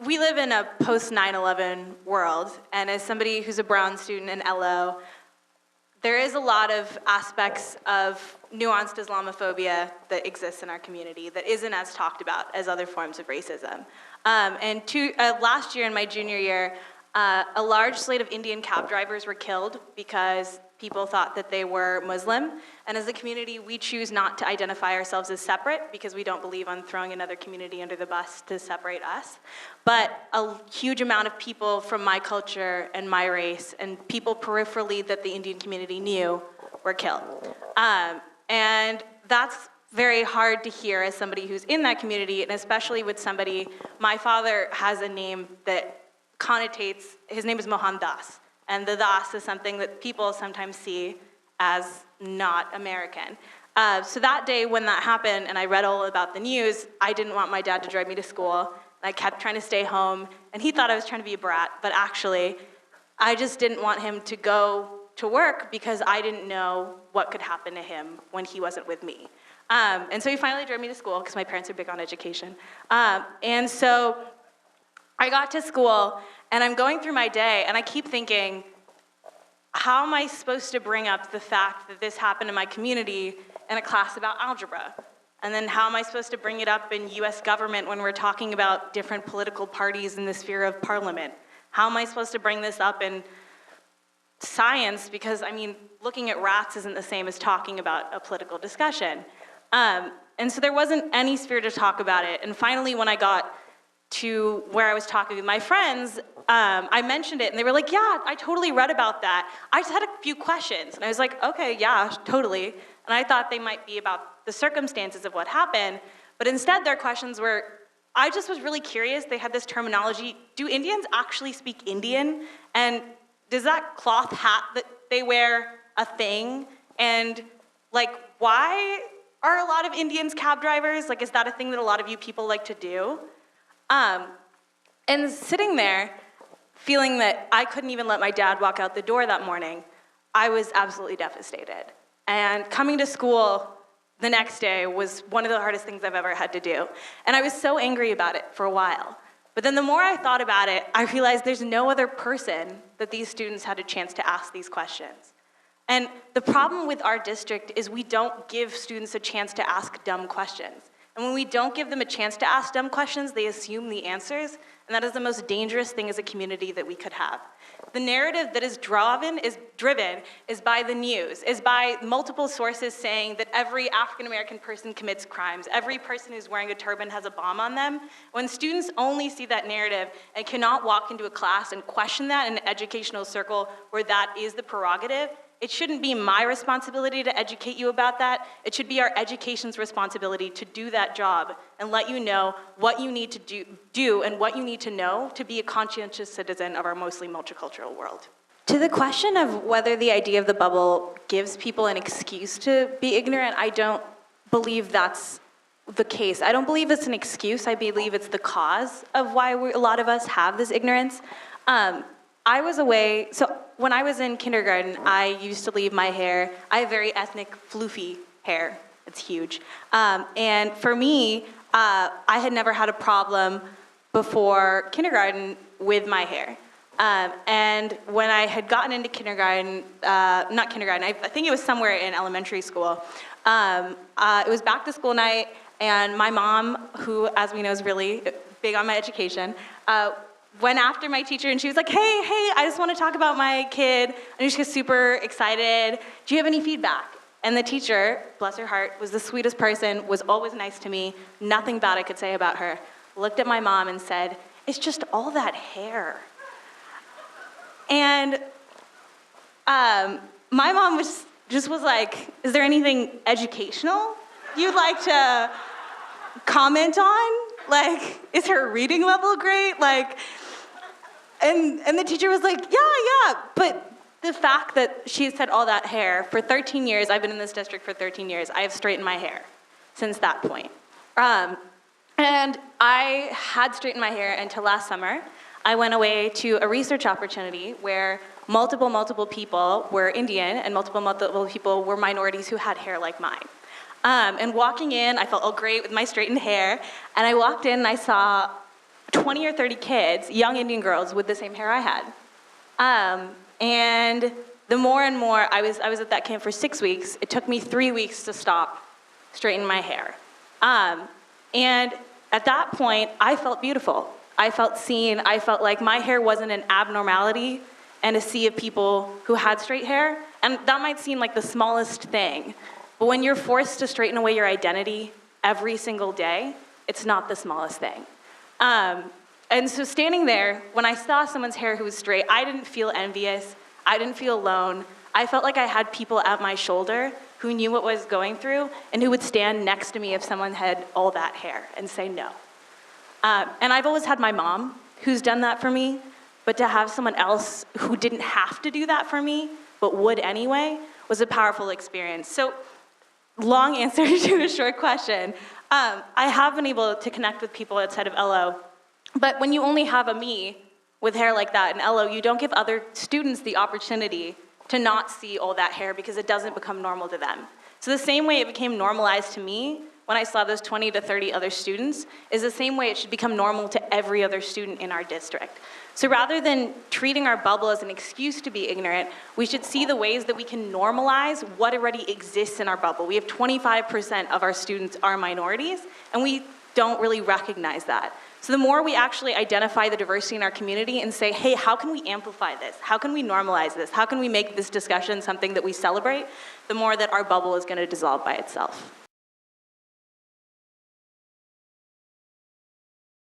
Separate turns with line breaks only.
we live in a post 9/11 world, and as somebody who's a Brown student in LO, there is a lot of aspects of nuanced Islamophobia that exists in our community that isn't as talked about as other forms of racism. Last year, in my junior year, a large slate of Indian cab drivers were killed because people thought that they were Muslim. And as a community, we choose not to identify ourselves as separate because we don't believe on throwing another community under the bus to separate us. But a huge amount of people from my culture and my race and people peripherally that the Indian community knew were killed. And that's very hard to hear as somebody who's in that community, and especially with somebody, my father has a name that connotates, his name is Mohan Das. And the Das is something that people sometimes see as not American. So that day when that happened and I read all about the news, I didn't want my dad to drive me to school. I kept trying to stay home, and he thought I was trying to be a brat, but actually, I just didn't want him to go to work because I didn't know what could happen to him when he wasn't with me. And so he finally drove me to school because my parents are big on education. And so I got to school, and I'm going through my day, and I keep thinking, how am I supposed to bring up the fact that this happened in my community in a class about algebra? And then how am I supposed to bring it up in US government when we're talking about different political parties in the sphere of parliament? How am I supposed to bring this up in science? Because, I mean, looking at rats isn't the same as talking about a political discussion. And so there wasn't any sphere to talk about it. And finally, when I got to where I was talking with my friends, I mentioned it, and they were like, yeah, I totally read about that. I just had a few questions. And I was like, okay, yeah, totally. And I thought they might be about the circumstances of what happened, but instead their questions were, I just was really curious. They had this terminology, do Indians actually speak Indian? And does that cloth hat that they wear a thing? And like, why are a lot of Indians cab drivers? Like, is that a thing that a lot of you people like to do? And sitting there, feeling that I couldn't even let my dad walk out the door that morning, I was absolutely devastated. And coming to school the next day was one of the hardest things I've ever had to do. And I was so angry about it for a while. But then the more I thought about it, I realized there's no other person that these students had a chance to ask these questions. And the problem with our district is we don't give students a chance to ask dumb questions. And when we don't give them a chance to ask dumb questions, they assume the answers, and that is the most dangerous thing as a community that we could have. The narrative that is driven is by the news, is by multiple sources saying that every African-American person commits crimes, every person who's wearing a turban has a bomb on them. When students only see that narrative and cannot walk into a class and question that in an educational circle where that is the prerogative, it shouldn't be my responsibility to educate you about that. It should be our education's responsibility to do that job and let you know what you need to do and what you need to know to be a conscientious citizen of our mostly multicultural world. To the question of whether the idea of the bubble gives people an excuse to be ignorant, I don't believe that's the case. I don't believe it's an excuse. I believe it's the cause of why a lot of us have this ignorance. I was away, so when I was in kindergarten, I used to leave my hair, I have very ethnic, floofy hair. It's huge. And for me, I had never had a problem before kindergarten with my hair. And when I had gotten into kindergarten, not kindergarten, I think it was somewhere in elementary school, it was back to school night, and my mom, who, as we know, is really big on my education, went after my teacher, and she was like, hey, I just want to talk about my kid. Anushka's super excited. Do you have any feedback? And the teacher, bless her heart, was the sweetest person, was always nice to me, nothing bad I could say about her, looked at my mom and said, it's just all that hair. And my mom was like, is there anything educational you'd like to comment on? Like, is her reading level great? Like, and the teacher was like, yeah, but the fact that she said all that hair, for 13 years, I've been in this district for 13 years, I have straightened my hair since that point. And I had straightened my hair until last summer. I went away to a research opportunity where multiple people were Indian and multiple people were minorities who had hair like mine. And walking in, I felt all great with my straightened hair, and I walked in and I saw 20 or 30 kids, young Indian girls with the same hair I had. And the more and more, I was at that camp for 6 weeks. It took me 3 weeks to stop straightening my hair. And at that point, I felt beautiful. I felt seen. I felt like my hair wasn't an abnormality and a sea of people who had straight hair. And that might seem like the smallest thing, but when you're forced to straighten away your identity every single day, it's not the smallest thing. And so standing there, when I saw someone's hair who was straight, I didn't feel envious. I didn't feel alone. I felt like I had people at my shoulder who knew what I was going through and who would stand next to me if someone had all that hair and say no. And I've always had my mom who's done that for me, but to have someone else who didn't have to do that for me, but would anyway, was a powerful experience. So, long answer to a short question. I have been able to connect with people outside of LO, but when you only have a me with hair like that in LO, you don't give other students the opportunity to not see all that hair because it doesn't become normal to them. So the same way it became normalized to me when I saw those 20 to 30 other students is the same way it should become normal to every other student in our district. So rather than treating our bubble as an excuse to be ignorant, we should see the ways that we can normalize what already exists in our bubble. We have 25% of our students are minorities, and we don't really recognize that. So the more we actually identify the diversity in our community and say, hey, how can we amplify this? How can we normalize this? How can we make this discussion something that we celebrate? The more that our bubble is going to dissolve by itself.